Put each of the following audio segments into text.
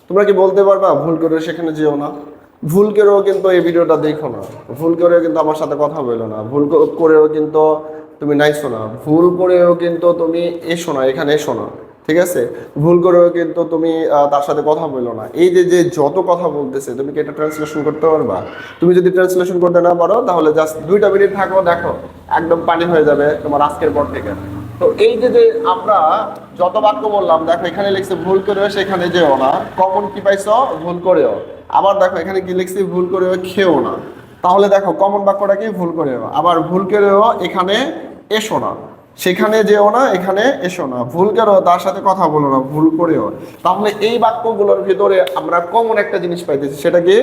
তোমরা কি বলতে পারবা ভুল করে সেখানে যেও না? ভুল করেও কিন্তু এই ভিডিওটা দেখো না, ভুল করেও কিন্তু আমার সাথে কথা বলো না, ভুল করেও কিন্তু তুমি নাইছো না, ভুল করেও কিন্তু তুমি এসো না, এখানে এসো না, ঠিক আছে? ভুল করেও কিন্তু তুমি তার সাথে কথা বলো না। এই যে যে যত কথা বলতেছে, তুমি কি এটা ট্রান্সলেশন করতে পারবা? তুমি যদি ট্রান্সলেশন করতে না পারো তাহলে জাস্ট 2টা মিনিট থাকো, দেখো একদম পানি হয়ে যাবে তোমার আজকের পর থেকে। তো এই যে যে আমরা যত বাক্য বললাম, দেখো এখানে লিখছে ভুল করেও সেখানে যেও না, কমন কি পাইছো? ভুল করেও। আবার দেখো এখানে কি লিখছি? ভুল করেও খেও না। তাহলে দেখো কমন বাক্যটা কি? ভুল করেও। আবার ভুল করেও এখানে এসো না, সেখানে যেও না, এখানে এসো না। ভুল করেও তার সাথে কথা বলো না, ভুল করেও। তাহলে এই বাক্যগুলোর ভিতরে আমরা কমন একটা জিনিস পাইতেছি, সেটা কি?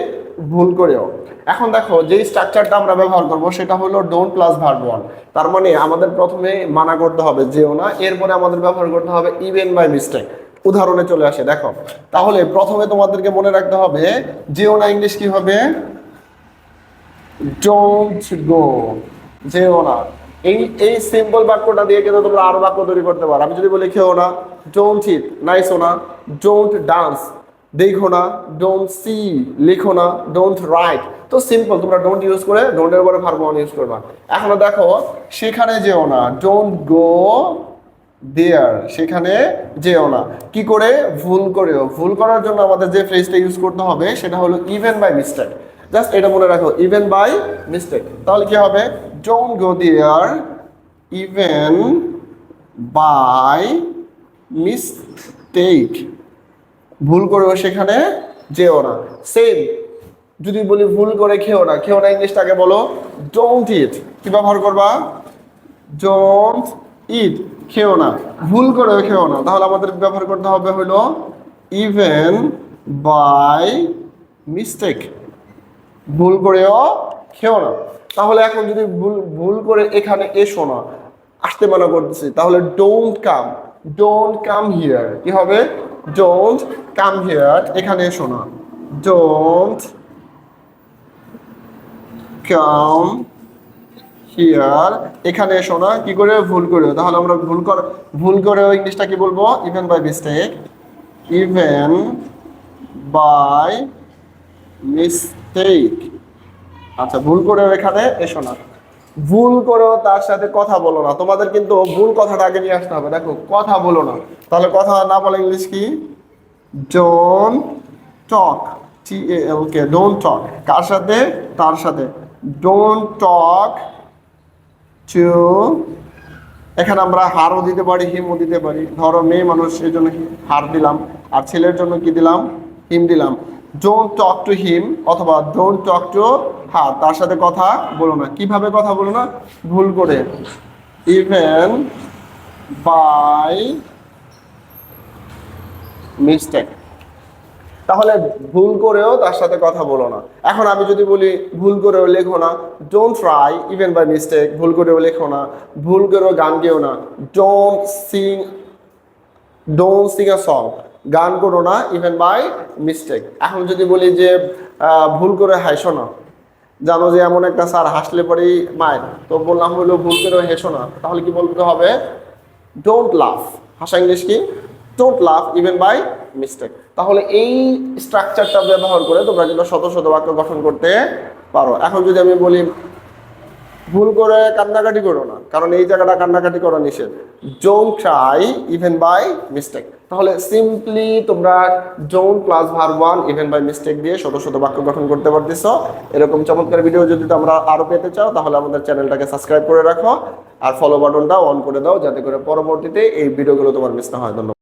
ভুল করেও। এখন দেখো যেই স্ট্রাকচারটা আমরা ব্যবহার করব সেটা হলো ডোন্ট প্লাস ভার্ব ওয়ান। তার মানে আমাদের প্রথমে মানা করতে হবে যেও না, এরপরে আমাদের ব্যবহার করতে হবে ইভেন বাই মিস্টেক। উদাহরণে চলে আসে, দেখো তাহলে প্রথমে তোমাদেরকে মনে রাখতে হবে যেও না ইংলিশ কি হবে? ডোন্ট গো, যেও না। এই এই সিম্পল বাক্যটা দিয়ে কিন্তু তোমরা আরো বাক্য তৈরি করতে পারো। আমি যদি বলি খেও না, ডোন্ট ইট, নাইসো না। ডোন্ট ডান্স, দেখো না। ডোন্ট সি, লিখো না। Don't write. তো সিম্পল, তোমরা ডোন্ট ইউজ করে ডোন্টের উপরে ভার্ব ওয়ান ইউজ করবা। এখন দেখো সেখানে যেও না, ডোন্ট গো দেয়ার, সেখানে যেও না। কি করে? ভুল করেও। ভুল করার জন্য আমাদের যে ফ্রেজটা ইউজ করতে হবে সেটা হলো ইভেন বাই মিস্টেক। জাস্ট এটা মনে রাখো, ইভেন বাই মিস্টেক। তাহলে কি হবে? Don't go there even by mistake, ভুল করেও সেখানে যেও না। সেম যদি বলি ভুল করে খেও না, খেও না ইংলিশটাকে বলো ডোন্ট ইট। কি ব্যবহার করবা? ডোন্ট ইট, খেও না। ভুল করেও খেও না, তাহলে আমাদের ব্যবহার করতে হবে হলো ইভেন বাই মিস্টেক, ভুল করেও খেও না। তাহলে এখন যদি ভুল ভুল করে এখানে এসো না, আসতে মানা করতেছি, তাহলে don't come, don't come here. কি হবে? ডোন্ট কাম হিয়ার, এখানে এসো না। ডোন্ট কাম হিয়ার, এখানে এসো না। কি করে? ভুল করে। তাহলে আমরা ভুল করেও ইংলিশটা কি বলবো? Even by mistake, even by mistake. আচ্ছা, ভুল করেও এখানে এসো না। ভুল করেও তার সাথে কথা বলো না। তোমাদের কিন্তু ভুল কথাটা আগে নিয়ে আসতে হবে। দেখো কথা বলো না, তাহলে কথা না বলে ইংলিশ কি? Don't talk, TALK, don't talk. কার সাথে? তার সাথে। ডোন্ট টক টু, এখানে আমরা হারও দিতে পারি, হিমও দিতে পারি। ধরো মেয়ে মানুষ, সেই জন্য হার দিলাম, আর ছেলের জন্য কি দিলাম? হিম দিলাম। ডোন্ট টক টু হিম অথবা ডোন্ট টক টু হার, তার সাথে কথা বলো না। কিভাবে কথা বলো না? ভুল করে, ইভেন বাই মিস্টেক। তাহলে ভুল করেও তার সাথে কথা বলো না। এখন আমি যদি বলি ভুল করেও লেখো না, don't try even by mistake, ভুল করেও লেখো না। ভুল করেও গান গেও না, don't sing, don't sing a song, গান করো না ইভেন বাই মিস্টেক। এখন যদি বলি যে ভুল করে হাসো না, জানো যে এমন একটা স্যার হাসলে পরেই মায়ের, তো বললাম হলো ভুল করেও হেসো না, তাহলে কি বলতে হবে? ডোন্ট লাফ। হাসা ইংলিশ কি? ডোন্ট লাফ ইভেন বাই মিস্টেক। তাহলে এই স্ট্রাকচারটা ব্যবহার করে তোমরা কিন্তু শত শত বাক্য গঠন করতে পারো। এখন যদি আমি বলি ভুল করে কান্নাকাটি করো না, কারণ এই জায়গাটা কান্নাকাটি করা নিষেধ। Don't try even by mistake. তাহলে সিম্পলি তোমরা don't plus verb one even by mistake দিয়ে শত শত বাক্য গঠন করতে পারতেছো। এরকম চমৎকার ভিডিও যদি তোমরা আরো পেতে চাও তাহলে আমাদের চ্যানেলটাকে সাবস্ক্রাইব করে রাখো আর ফলো বাটনটা অন করে দাও, যাতে করে পরবর্তীতে এই ভিডিওগুলো তোমার মিস না হয়। ধন্যবাদ।